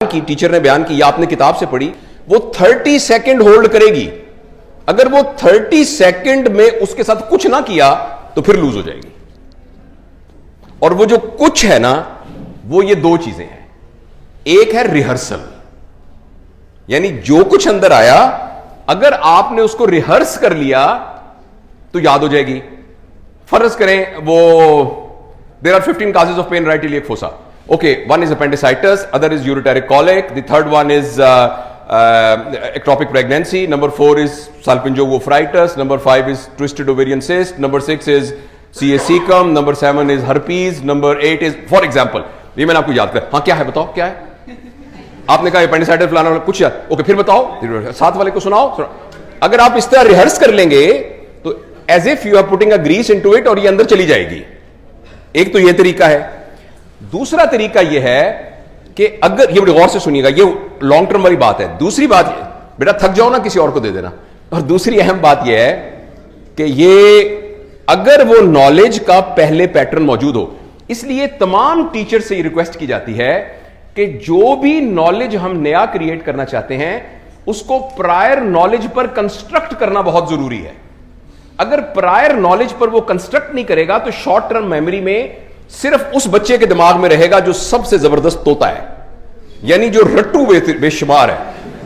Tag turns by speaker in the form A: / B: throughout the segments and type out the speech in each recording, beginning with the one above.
A: की टीचर ने बयान की या आपने किताब से पढ़ी, वो 30 सेकंड होल्ड करेगी। अगर वो 30 सेकंड में उसके साथ कुछ ना किया तो फिर लूज हो जाएगी। और वो जो कुछ है ना, वो ये दो चीजें हैं। एक है रिहर्सल, यानी जो कुछ अंदर आया अगर आपने उसको रिहर्स कर लिया तो याद हो जाएगी। फर्ज करें वो there are 15 causes of pain right iliac fossa. Okay, one is appendicitis, other is ureteric colic, the third one is ectopic pregnancy, number 4 is salpingo-oophorytus, number 5 is twisted ovarian cyst, number 6 is CA cecum, number 7 is herpes, number 8 is, for example, ये मैंने आपको याद कर, हाँ क्या है बताओ, क्या है? आपने कहा appendicitis फलाना कुछ याद, ओके फिर बताओ, साथ वाले को सुनाओ। अगर आप इस तरह रिहर्स कर लेंगे तो as if you are putting a grease into it और ये अंदर चली जाएगी। एक तो ये तरीका है। दूसरा तरीका यह है कि अगर ये बड़ी गौर से सुनिएगा, ये लॉन्ग टर्म वाली बात है। दूसरी बात, बेटा थक जाओ ना किसी और को दे देना। और दूसरी अहम बात यह है कि ये अगर वो नॉलेज का पहले पैटर्न मौजूद हो, इसलिए तमाम टीचर से ये रिक्वेस्ट की जाती है कि जो भी नॉलेज हम नया क्रिएट करना चाहते हैं उसको प्रायर नॉलेज पर कंस्ट्रक्ट करना बहुत जरूरी है। अगर प्रायर नॉलेज पर वो कंस्ट्रक्ट नहीं करेगा तो शॉर्ट टर्म मेमोरी में सिर्फ उस बच्चे के दिमाग में रहेगा जो सबसे जबरदस्त तोता है, यानी जो रट्टू बेशुमार है,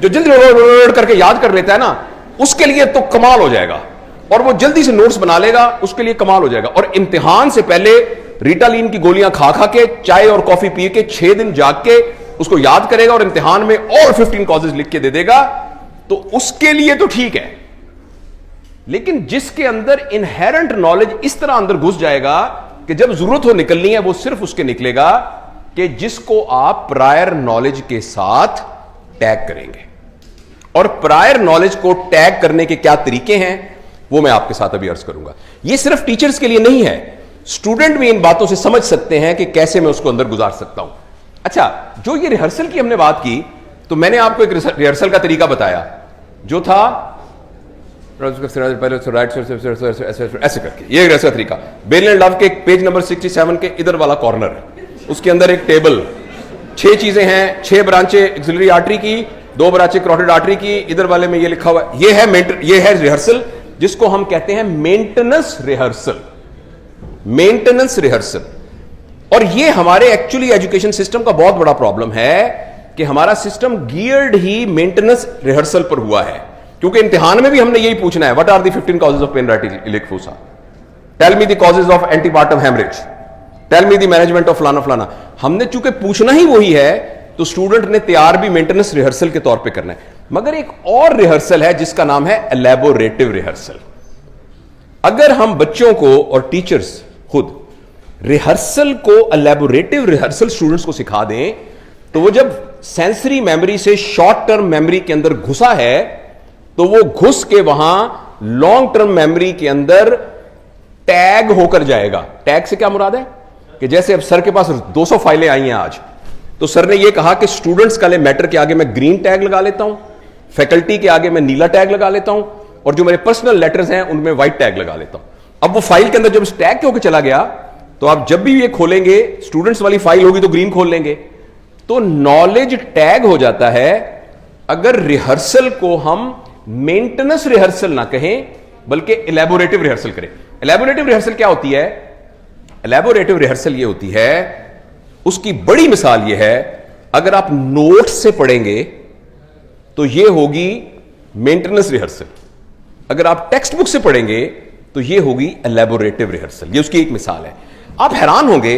A: जो जल्दी करके याद कर लेता है ना, उसके लिए तो कमाल हो जाएगा। और वो जल्दी से नोट्स बना लेगा, उसके लिए कमाल हो जाएगा। और इम्तिहान से पहले रिटालिन की गोलियां खा खा के, चाय और कॉफी पी के 6 दिन जाग के उसको याद करेगा और इम्तिहान में और 15 कॉजेज लिख के दे देगा, तो उसके लिए तो ठीक है। लेकिन जिसके अंदर इनहेरेंट नॉलेज इस तरह अंदर घुस जाएगा कि जब जरूरत हो निकलनी है वो सिर्फ उसके निकलेगा कि जिसको आप प्रायर नॉलेज के साथ टैग करेंगे। और प्रायर नॉलेज को टैग करने के क्या तरीके हैं वो मैं आपके साथ अभी अर्ज करूंगा। ये सिर्फ टीचर्स के लिए नहीं है, स्टूडेंट भी इन बातों से समझ सकते हैं कि कैसे मैं उसको अंदर गुजार सकता हूं। अच्छा, जो ये रिहर्सल की हमने बात की, तो मैंने आपको एक रिहर्सल का तरीका बताया जो था पहले ऐसे करके, ये रिहर्सल तरीका। बेल एंड लव के पेज नंबर 67 के इधर वाला कॉर्नर है, उसके अंदर एक टेबल, 6 चीजें हैं, 6 ब्रांचें एक्सिलरी आर्टरी की, 2 ब्रांचें कैरोटिड आर्टरी की, इधर वाले में ये लिखा हुआ है, ये है रिहर्सल, जिसको हम कहते हैं मेंटेनेंस रिहर्सल। Maintenance rehearsal. और ये हमारे एक्चुअली एजुकेशन सिस्टम का बहुत बड़ा प्रॉब्लम है कि हमारा सिस्टम गियर्ड ही मेंटेनेंस रिहर्सल पर हुआ है। क्योंकि इम्तिहान में भी हमने यही पूछना है, what are the 15 causes of pain right iliac fossa, tell me the causes of antepartum hemorrhage, tell me the management of फलाना फलाना। हमने चूंकि पूछना ही वही है तो स्टूडेंट ने तैयार भी मेंटेनेंस रिहर्सल के तौर पे करना है। मगर एक और रिहर्सल है जिसका नाम है एलैबोरेटिव रिहर्सल। अगर हम बच्चों को और टीचर्स खुद रिहर्सल को, एलैबोरेटिव रिहर्सल स्टूडेंट्स को सिखा दें, तो वो जब सेंसरी मेमोरी से शॉर्ट टर्म मेमोरी के अंदर घुसा है तो वो घुस के वहां लॉन्ग टर्म मेमोरी के अंदर टैग होकर जाएगा। टैग से क्या मुराद है कि जैसे अब सर के पास 200 फाइलें आई हैं आज, तो सर ने ये कहा कि स्टूडेंट्स का मैटर के आगे मैं ग्रीन टैग लगा लेता हूं, फैकल्टी के आगे मैं नीला टैग लगा लेता हूं, और जो मेरे पर्सनल लेटर्स हैं उनमें व्हाइट टैग लगा लेता हूं। अब वो फाइल के अंदर जब इस टैग के होकर चला गया तो आप जब भी ये खोलेंगे, स्टूडेंट्स वाली फाइल होगी तो ग्रीन खोल लेंगे। तो नॉलेज टैग हो जाता है। अगर रिहर्सल को हम मेंटेनेंस रिहर्सल ना कहें बल्कि इलैबोरेटिव रिहर्सल करें। इलैबोरेटिव रिहर्सल क्या होती है? इलैबोरेटिव रिहर्सल ये होती है, उसकी बड़ी मिसाल ये है, अगर आप नोट्स से पढ़ेंगे तो ये होगी मेंटेनेंस रिहर्सल, अगर आप टेक्स्ट बुक से पढ़ेंगे तो ये होगी इलैबोरेटिव रिहर्सल। ये उसकी एक मिसाल है। आप हैरान होंगे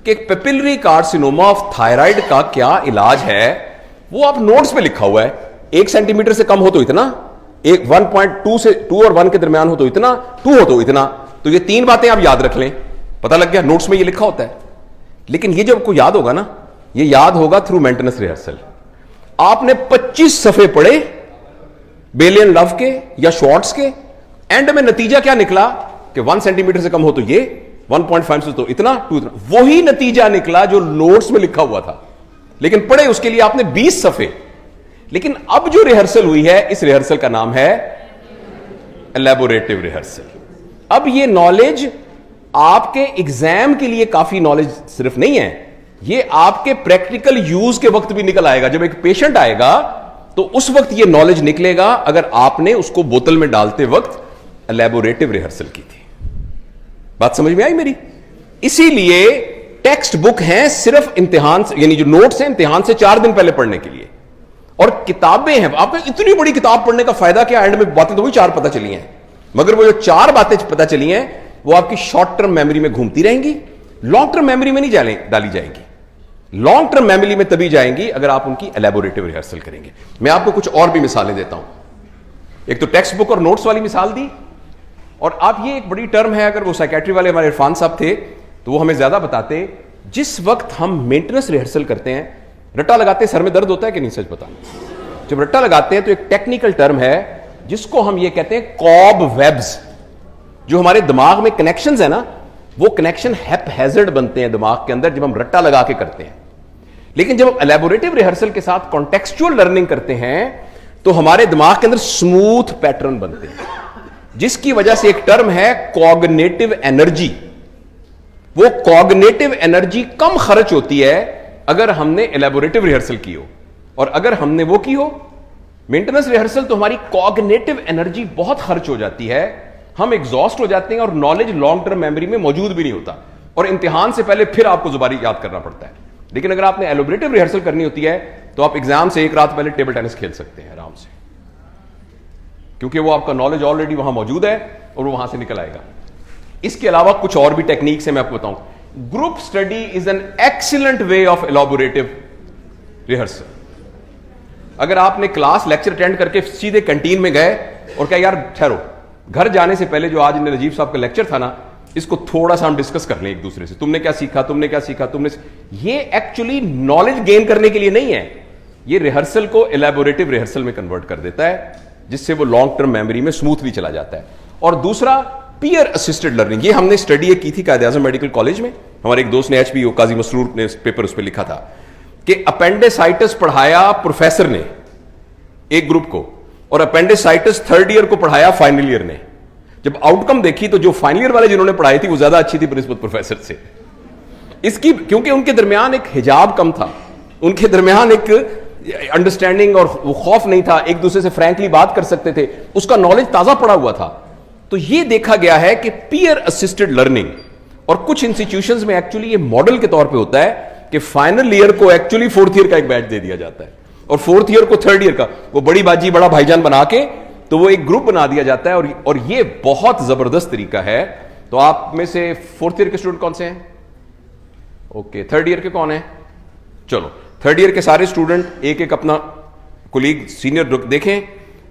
A: कि पेपिलरी कार्सिनोमा ऑफ थायराइड का क्या इलाज है, वो आप नोट्स में लिखा हुआ है। 1 सेंटीमीटर से कम हो तो इतना, 1.2 से 2 और 1 के दरमियान हो तो इतना, 2 हो तो इतना। तो ये 3 बातें आप याद रख लें, पता लग गया, नोट्स में ये लिखा होता है। लेकिन ये जब आपको याद होगा ना, ये याद होगा थ्रू मेंटेनेंस रिहर्सल। आपने 25 सफ़े पढ़े बेल एंड लव के या शॉर्ट्स के, एंड में नतीजा क्या निकला कि 1 सेंटीमीटर से कम हो तो ये, 1.5 से तो इतना, 2 इतना। वही नतीजा निकला जो नोट्स में लिखा हुआ था, लेकिन पढ़े उसके लिए आपने 20 सफ़े। लेकिन अब जो रिहर्सल हुई है, इस रिहर्सल का नाम है एलैबोरेटिव रिहर्सल। अब ये नॉलेज आपके एग्जाम के लिए काफी नॉलेज सिर्फ नहीं है, ये आपके प्रैक्टिकल यूज के वक्त भी निकल आएगा। जब एक पेशेंट आएगा तो उस वक्त ये नॉलेज निकलेगा, अगर आपने उसको बोतल में डालते वक्त एलैबोरेटिव रिहर्सल की थी। बात समझ में आई मेरी? इसीलिए टेक्स्ट बुक हैं सिर्फ इम्तिहान से, यानी जो नोट्स हैं इम्तिहान से 4 दिन पहले पढ़ने के लिए, और किताबें हैं। आपको इतनी बड़ी किताब पढ़ने का फायदा क्या? एंड में बातें तो वही 4 पता चली हैं, मगर वो जो 4 बातें पता चली हैं वो आपकी शॉर्ट टर्म मेमोरी में घूमती रहेंगी, लॉन्ग टर्म मेमोरी में नहीं डाली जाएंगी। लॉन्ग टर्म मेमोरी में तभी जाएंगी अगर आप उनकी एलैबोरेटिव रिहर्सल करेंगे। मैं आपको कुछ और भी मिसालें देता हूं। एक तो टेक्स्ट बुक और नोट्स वाली मिसाल दी, और आप ये एक बड़ी टर्म है, अगर वो साइकेट्री वाले हमारे इरफान साहब थे तो वो हमें ज्यादा बताते। जिस वक्त हम मेंटेनेंस रिहर्सल करते हैं, रट्टा लगाते हैं, सर में दर्द होता है कि नहीं? सच बताना। जब रट्टा लगाते हैं तो एक टेक्निकल टर्म है जिसको हम ये कहते हैं कॉब वेब्स। जो हमारे दिमाग में कनेक्शंस है ना, वो कनेक्शन हैपहैज़र्ड बनते हैं दिमाग के अंदर जब हम रट्टा लगा के करते हैं। लेकिन जब हम एलैबोरेटिव रिहर्सल के साथ कॉन्टेक्सचुअल लर्निंग करते हैं तो हमारे दिमाग के अंदर स्मूथ पैटर्न बनते हैं, जिसकी वजह से एक टर्म है कॉग्निटिव एनर्जी। वो कॉग्निटिव एनर्जी कम खर्च होती है अगर हमने एलैबोरेटिव रिहर्सल की हो, और अगर हमने वो की हो मेंटेनेंस रिहर्सल तो हमारी कॉग्निटिव एनर्जी बहुत खर्च हो जाती है, हम एग्जॉस्ट हो जाते हैं और नॉलेज लॉन्ग टर्म मेमोरी में मौजूद भी नहीं होता, और इम्तिहान से पहले फिर आपको जुबानी याद करना पड़ता है। लेकिन अगर आपने एलैबोरेटिव रिहर्सल करनी होती है तो आप एग्जाम से एक रात पहले टेबल टेनिस खेल सकते हैं आराम से, क्योंकि वो आपका नॉलेज ऑलरेडी वहां मौजूद है और वो वहां से निकल आएगा। इसके अलावा कुछ और भी टेक्निक्स है, मैं आपको बताऊं। Group study is an excellent way of elaborative rehearsal. अगर आपने क्लास लेक्चर अटेंड करके सीधे कैंटीन में गए और कहा यार ठहरो, घर जाने से पहले जो आज नजीब साहब का लेक्चर था ना, इसको थोड़ा सा हम डिस्कस कर लें एक दूसरे से, तुमने क्या सीखा, तुमने क्या सीखा, ये एक्चुअली नॉलेज गेन करने के लिए नहीं है, ये रिहर्सल को एलैबोरेटिव रिहर्सल में कन्वर्ट कर देता है, जिससे वो लॉन्ग टर्म मेमोरी में स्मूथली चला जाता है। और दूसरा पीयर असिस्टेड लर्निंग, ये हमने स्टडी की थी कायद-ए-आज़म मेडिकल कॉलेज में। हमारे एक दोस्त ने एचपीओ काजी मसरूर ने पेपर उस पर लिखा था कि अपेंडिसाइटिस पढ़ाया प्रोफेसर ने एक ग्रुप को, और अपेंडिसाइटिस 3rd ईयर को पढ़ाया फाइनल ईयर ने। जब आउटकम देखी तो जो फाइनल ईयर वाले जिन्होंने पढ़ाई थी वो ज्यादा अच्छी थी बनिस्बत प्रोफेसर से। इसकी क्योंकि उनके दरमियान एक हिजाब कम था, उनके दरमियान एक अंडरस्टैंडिंग और वो खौफ नहीं था, एक दूसरे से फ्रैंकली बात कर सकते थे, उसका नॉलेज ताजा पड़ा हुआ था। तो ये देखा गया है कि पीयर असिस्टेड लर्निंग, और कुछ इंस्टीट्यूशंस में एक्चुअली ये मॉडल के तौर पे होता है कि फाइनल ईयर को एक्चुअली 4th ईयर का एक बैच दे दिया जाता है, और 4th ईयर को 3rd ईयर का, वो बड़ी बाजी बड़ा भाईजान बना के तो वो एक ग्रुप बना दिया जाता है। और ये बहुत जबरदस्त तरीका है। तो आप में से 4th ईयर के स्टूडेंट कौन से हैं? ओके, 3rd ईयर के कौन है? चलो 3rd ईयर के सारे स्टूडेंट एक एक अपना कोलीग सीनियर देखें,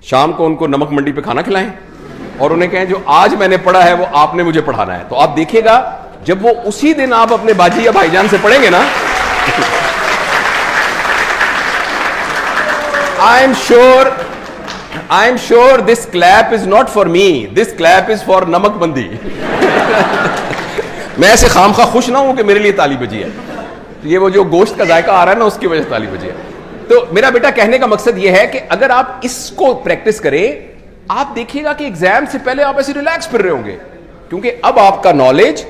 A: शाम को उनको नमक मंडी पे खाना खिलाएं और उन्हें कहें जो आज मैंने पढ़ा है वो आपने मुझे पढ़ाना है। तो आप देखिएगा जब वो उसी दिन आप अपने बाजी या भाईजान से पढ़ेंगे ना, I am sure this clap is not for me, this clap is for नमक बंदी। मैं ऐसे खामखा खुश ना हूं कि मेरे लिए ताली बजी है, ये वो जो गोश्त का जायका आ रहा है ना उसकी वजह से ताली बजी है। तो मेरा बेटा कहने का मकसद ये है कि अगर आप इसको प्रैक्टिस करें, आप देखिएगा कि एग्जाम से पहले आप ऐसे रिलैक्स फिर रहे होंगे, क्योंकि अब आपका नॉलेज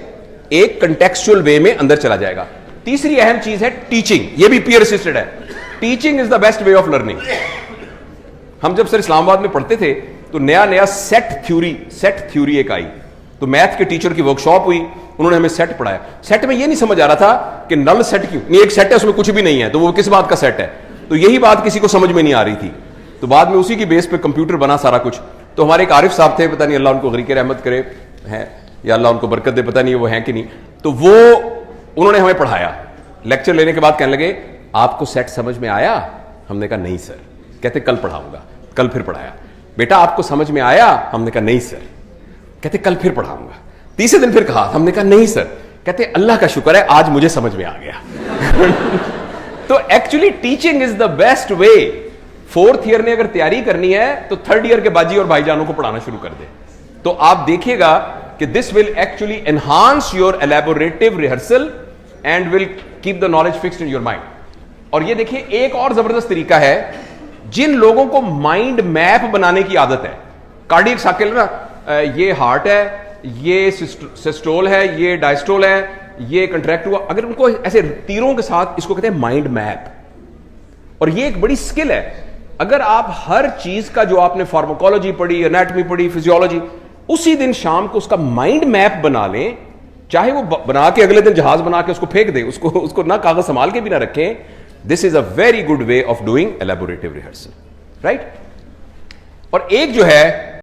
A: एक कंटेक्चुअल वे में अंदर चला जाएगा। तीसरी अहम चीज है टीचिंग, ये भी पीयर असिस्टेड है। Teaching is the best way of learning. हम जब सर इस्लामाबाद में पढ़ते थे तो नया नया सेट थ्योरी एक आई, तो मैथ के टीचर की वर्कशॉप हुई, उन्होंने हमें सेट पढ़ाया। सेट में ये नहीं समझ आ रहा था कि नल सेट क्यों नहीं, एक सेट है उसमें कुछ भी नहीं है तो वो किस बात का सेट है, तो यही बात किसी को समझ में नहीं आ रही थी। तो बाद में उसी की बेस पे कंप्यूटर बना सारा कुछ। तो हमारे एक आरिफ साहब थे, पता नहीं अल्लाह उनको गरीक रहमत करे हैं या अल्लाह उनको बरकत दे, पता नहीं वो हैं कि नहीं, तो वो उन्होंने हमें पढ़ाया। लेक्चर लेने के बाद कहने लगे आपको सेट समझ में आया? हमने कहा नहीं सर। कहते कल पढ़ाऊंगा। कल फिर पढ़ाया। बेटा आपको समझ में आया? हमने कहा नहीं सर। कहते कल फिर पढ़ाऊंगा। तीसरे दिन फिर कहा, हमने कहा नहीं सर। कहते अल्लाह का शुक्र है आज मुझे समझ में आ गया। तो actually teaching is the best way. 4th year ने अगर तैयारी करनी है तो 3rd ईयर के बाजी और भाईजानों को पढ़ाना शुरू कर दे। तो आप देखिएगा कि this will actually enhance your elaborative rehearsal and will keep the knowledge fixed in your mind. और ये देखिए एक और जबरदस्त तरीका है, जिन लोगों को माइंड मैप बनाने की आदत है, कार्डियक साइकिल ना, ये हार्ट है, ये सिस्टोल है, ये डायस्टोल है, ये कंट्रैक्ट हुआ, अगर उनको ऐसे तीरों के साथ, इसको कहते हैं माइंड मैप। और ये एक बड़ी स्किल है। अगर आप हर चीज का जो आपने फार्माकोलॉजी पढ़ी, एनाटॉमी पढ़ी, फिजियोलॉजी, उसी दिन शाम को उसका माइंड मैप बना लें, चाहे वो बना के अगले दिन जहाज बना के उसको फेंक दे, उसको ना कागज संभाल के भी ना रखें, this is a very good way of doing elaborative rehearsal, right. और एक जो है